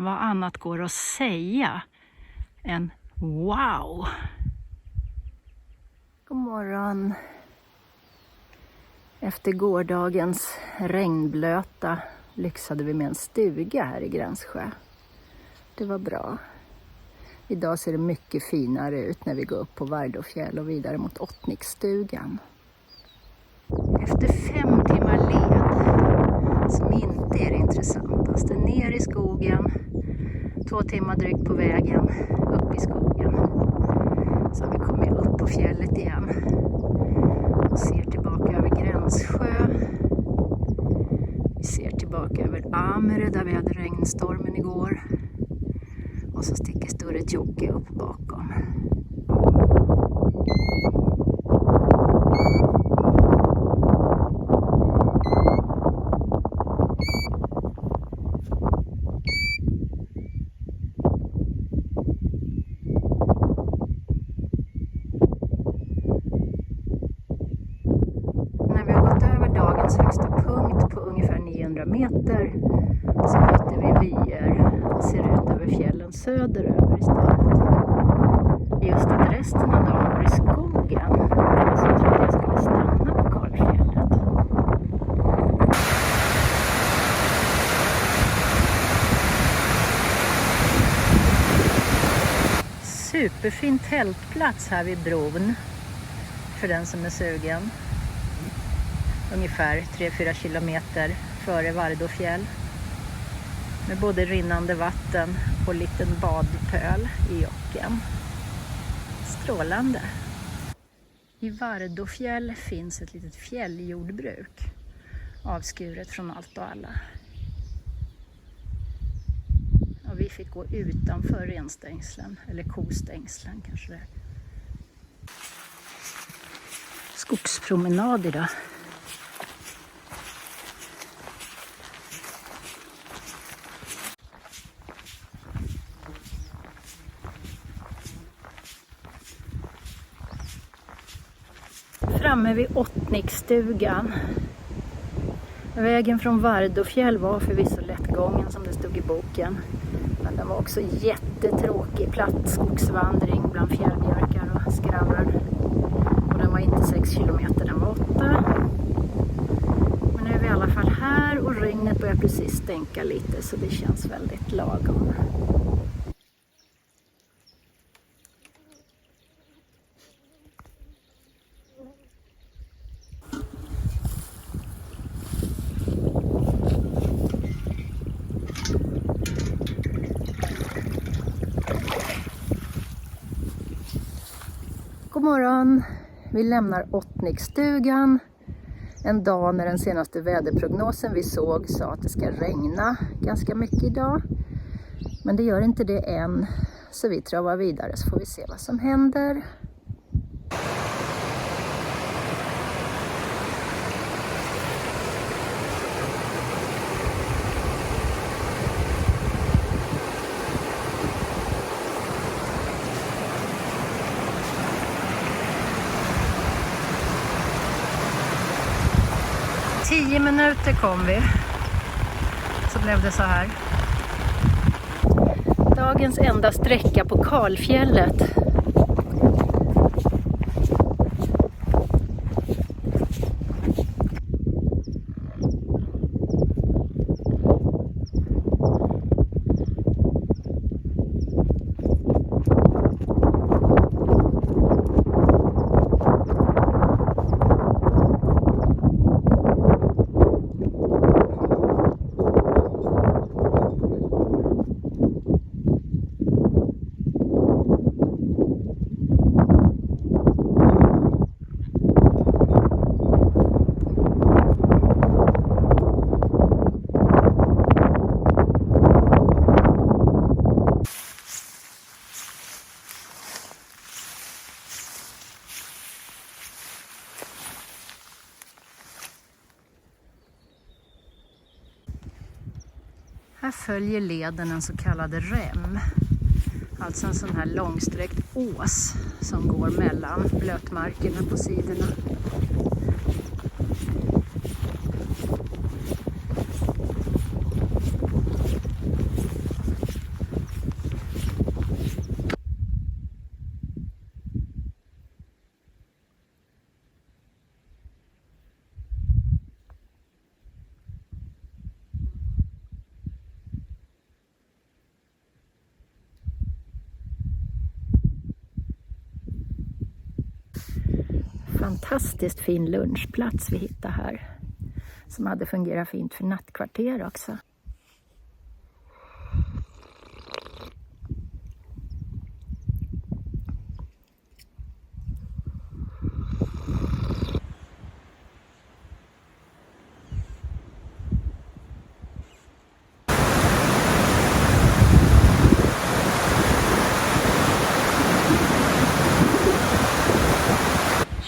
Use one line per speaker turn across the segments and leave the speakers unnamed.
Vad annat går att säga än wow! God morgon! Efter gårdagens regnblöta lyxade vi med en stuga här i Gränssjö. Det var bra. Idag ser det mycket finare ut när vi går upp på Vardåfjäll och vidare mot Ottniksstugan. Efter 5 timmar led, som inte är det intressantaste, ner i skogen, 2 timmar drygt på vägen, upp i skogen. Så har vi kommit upp på fjället igen och ser tillbaka över Gränssjö. Vi ser tillbaka över Amre där vi hade regnstormen igår. Och så sticker Sture Tjocke upp bakom. När vi har gått över dagens högsta punkt på ungefär 900 meter så byter vi vyer och ser ut över fjällen söderöver istället. Just att resten av dagen går i skogen, så jag trodde jag skulle stanna på Kalfjället. Superfin tältplats här vid bron för den som är sugen. Ungefär 3-4 kilometer före Vardåfjäll. Med både rinnande vatten och liten badpöl i Jocken. Strålande. I Vardåfjäll finns ett litet fjälljordbruk. Avskuret från allt och alla. Och vi fick gå utanför renstängslen. Eller kostängslen kanske det är. Skogspromenad idag. Framme vid Ottniksstugan. Vägen från Vardåfjäll var förvisso lättgången som det stod i boken. Men den var också jättetråkig, platt skogsvandring bland fjällbjörkar och skrallar. Och den var inte 6 kilometer, den var 8. Men nu är vi i alla fall här och regnet börjar precis stänka lite så det känns väldigt lagom. God morgon! Vi lämnar Ottniksstugan en dag när den senaste väderprognosen vi såg sa att det ska regna ganska mycket idag. Men det gör inte det än, så vi travar vidare så får vi se vad som händer. I 10 minuter kom vi, så blev det så här. Dagens enda sträcka på Kalfjället. Här följer leden en så kallad rem. Alltså en sån här långsträckt ås som går mellan blötmarkerna på sidorna. Fantastiskt fin lunchplats vi hittade här. Som hade fungerat fint för nattkvarter också.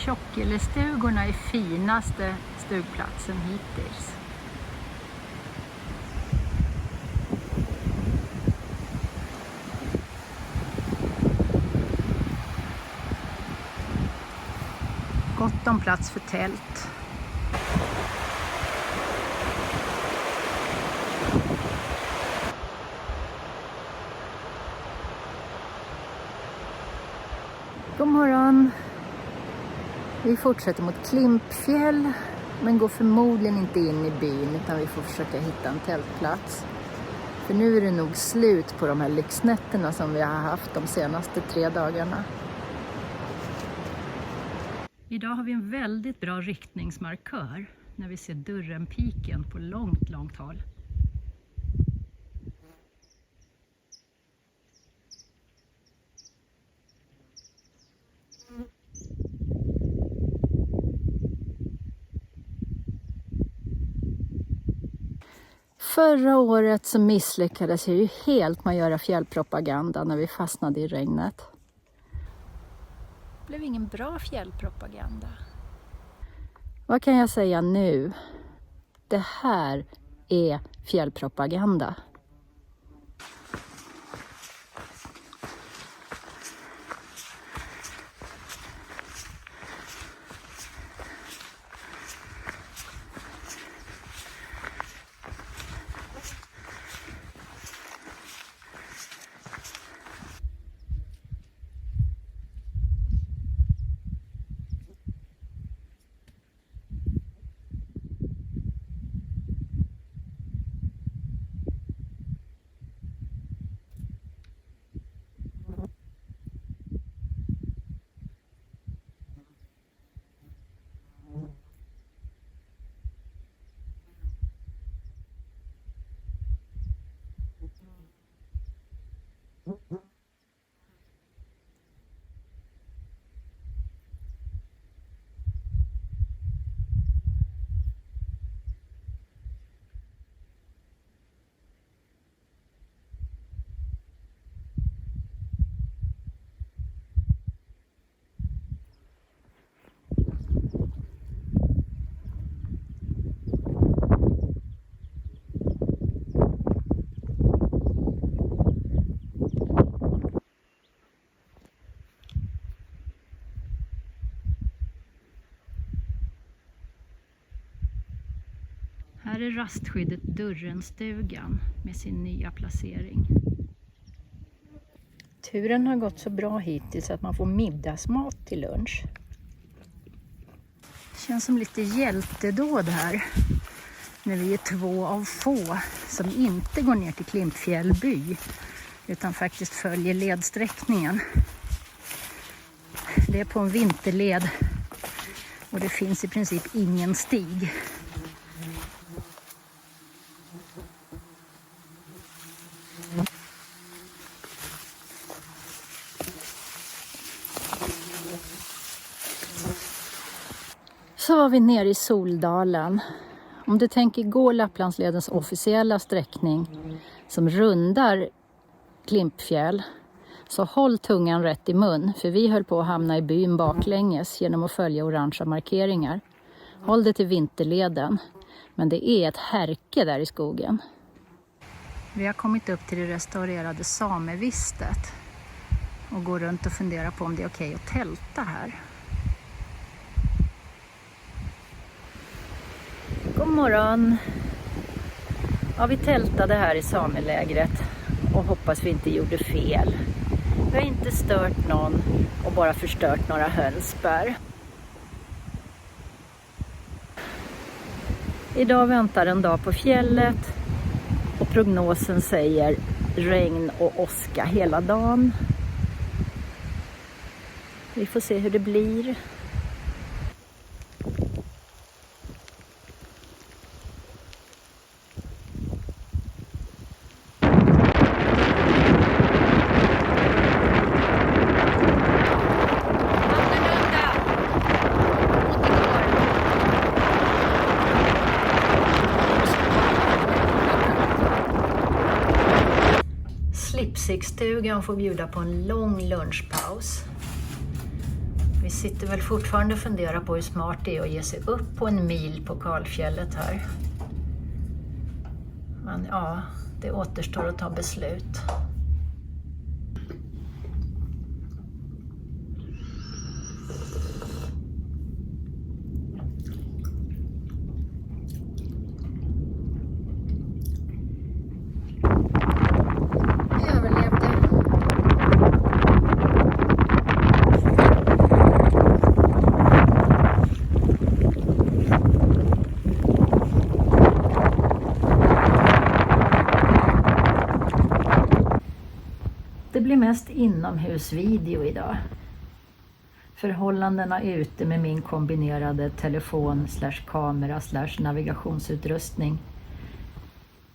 Tjockillestugorna är finaste stugplatsen hittills. Gott om plats för tält. God morgon! Vi fortsätter mot Klimpfjäll, men går förmodligen inte in i byn utan vi får försöka hitta en tältplats. För nu är det nog slut på de här lyxnätterna som vi har haft de senaste 3 dagarna. Idag har vi en väldigt bra riktningsmarkör när vi ser Dörrenpiken på långt håll. Förra året så misslyckades jag ju helt med att göra fjällpropaganda när vi fastnade i regnet. Det blev ingen bra fjällpropaganda. Vad kan jag säga nu? Det här är fjällpropaganda. Här är rastskyddet Dörrenstugan med sin nya placering. Turen har gått så bra hittills att man får middagsmat till lunch. Det känns som lite hjältedåd här. När vi är 2 av få som inte går ner till Klimpfjäll by utan faktiskt följer ledsträckningen. Det är på en vinterled och det finns i princip ingen stig. Så var vi nere i Soldalen. Om du tänker gå Lapplandsledens officiella sträckning som rundar Klimpfjäll, så håll tungan rätt i mun, för vi höll på att hamna i byn baklänges genom att följa orangea markeringar. Håll det till vinterleden, men det är ett härke där i skogen. Vi har kommit upp till det restaurerade samevistet och går runt och funderar på om det är okej att tälta här. God morgon! Ja, vi tältade här i samelägret och hoppas vi inte gjorde fel. Vi har inte stört någon och bara förstört några hönsbär. Idag väntar en dag på fjället och prognosen säger regn och åska hela dagen. Vi får se hur det blir. Slipsig-stugan får bjuda på en lång lunchpaus. Vi sitter väl fortfarande och funderar på hur smart det är att ge sig upp på en mil på kalfjället här. Men ja, det återstår att ta beslut. Det blir mest inomhusvideo idag. Förhållandena ute med min kombinerade telefon kamera navigationsutrustning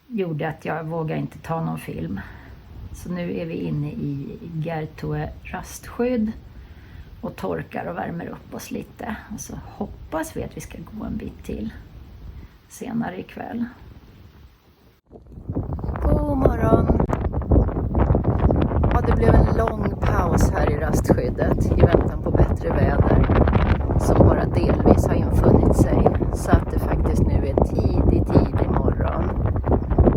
gjorde att jag vågade inte ta någon film. Så nu är vi inne i Gertoe rastskydd och torkar och värmer upp oss lite. Och så hoppas vi att vi ska gå en bit till senare ikväll. God morgon! Ja, det blev en lång paus här i rastskyddet i väntan på bättre väder som bara delvis har infunnit sig, så att det faktiskt nu är tidig morgon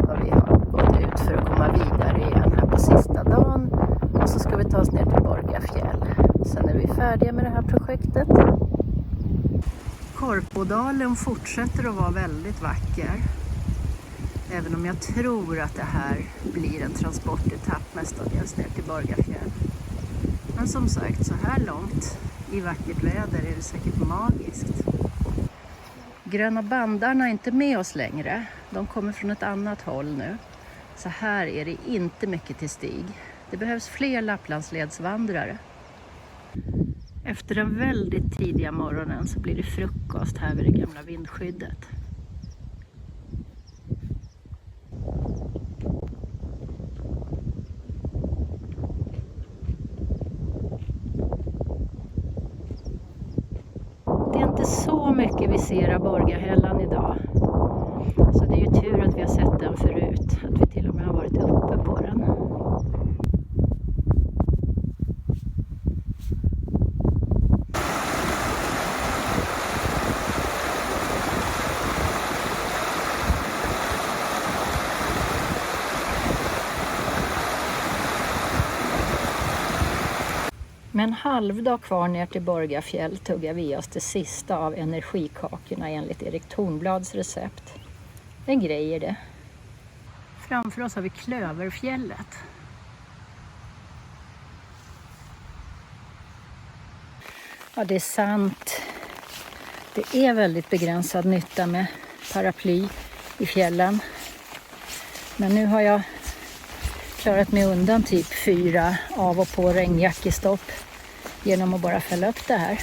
och vi har gått ut för att komma vidare igen här på sista dagen, och så ska vi ta oss ner till Borgafjäll. Sen är vi färdiga med det här projektet. Korpodalen fortsätter att vara väldigt vacker. Även om jag tror att det här blir en transportetapp mestadels ner till Borgafjäll. Men som sagt, så här långt i vackert väder är det säkert magiskt. Gröna bandarna är inte med oss längre. De kommer från ett annat håll nu. Så här är det inte mycket till stig. Det behövs fler Lapplandsledsvandrare. Efter den väldigt tidiga morgonen så blir det frukost här vid det gamla vindskyddet. Det är inte så mycket vi ser av Borgahällan idag. Så det är ju tur att vi har sett den förut. Att vi till och med har varit uppe på den. Med en halvdag kvar ner till Borgafjäll tuggar vi oss det sista av energikakorna enligt Erik Tornblads recept. Det är grejer det. Framför oss har vi Klöverfjället. Ja, det är sant. Det är väldigt begränsad nytta med paraply i fjällen. Men nu har jag klarat mig undan typ 4 av och på regnjackestopp genom att bara fälla upp det här.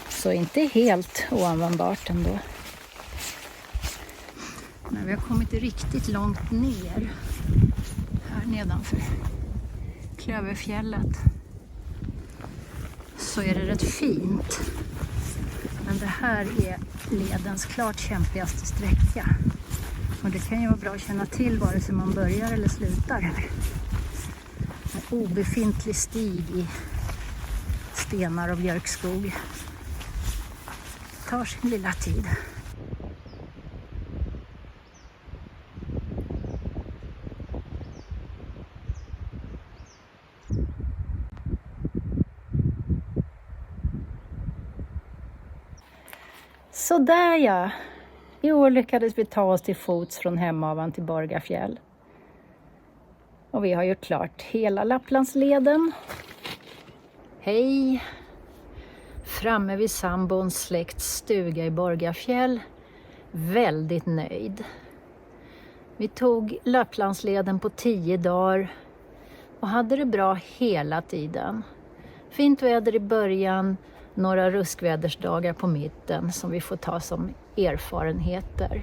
Så inte helt oanvändbart ändå. När vi har kommit riktigt långt ner här nedanför Klöverfjället så är det rätt fint. Men det här är ledens klart kämpigaste sträcka. Och det kan ju vara bra att känna till vare sig man börjar eller slutar här. En obefintlig stig i stenar och björkskog. Det tar sin lilla tid. Så där ja. I år lyckades vi ta oss till fots från Hemavan till Borgafjäll. Och vi har gjort klart hela Lapplandsleden. Hej! Framme vid sambons släkts stuga i Borgafjäll. Väldigt nöjd. Vi tog Lapplandsleden på 10 dagar och hade det bra hela tiden. Fint väder i början, några ruskvädersdagar på mitten som vi får ta som erfarenheter.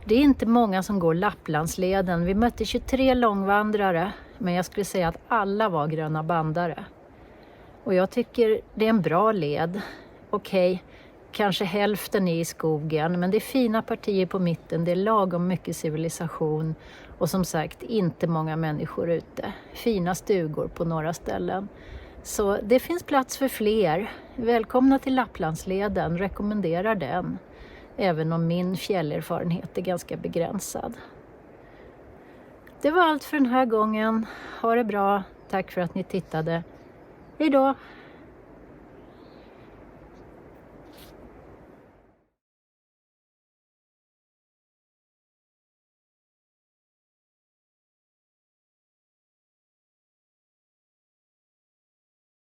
Det är inte många som går Lapplandsleden. Vi mötte 23 långvandrare, men jag skulle säga att alla var gröna bandare. Och jag tycker det är en bra led. Okej, kanske hälften är i skogen, men det är fina partier på mitten. Det är lagom mycket civilisation Och som sagt, inte många människor ute. Fina stugor på några ställen. Så det finns plats för fler. Välkomna till Lapplandsleden, rekommenderar den. Även om min fjällerfarenhet är ganska begränsad. Det var allt för den här gången. Ha det bra. Tack för att ni tittade. Hej då!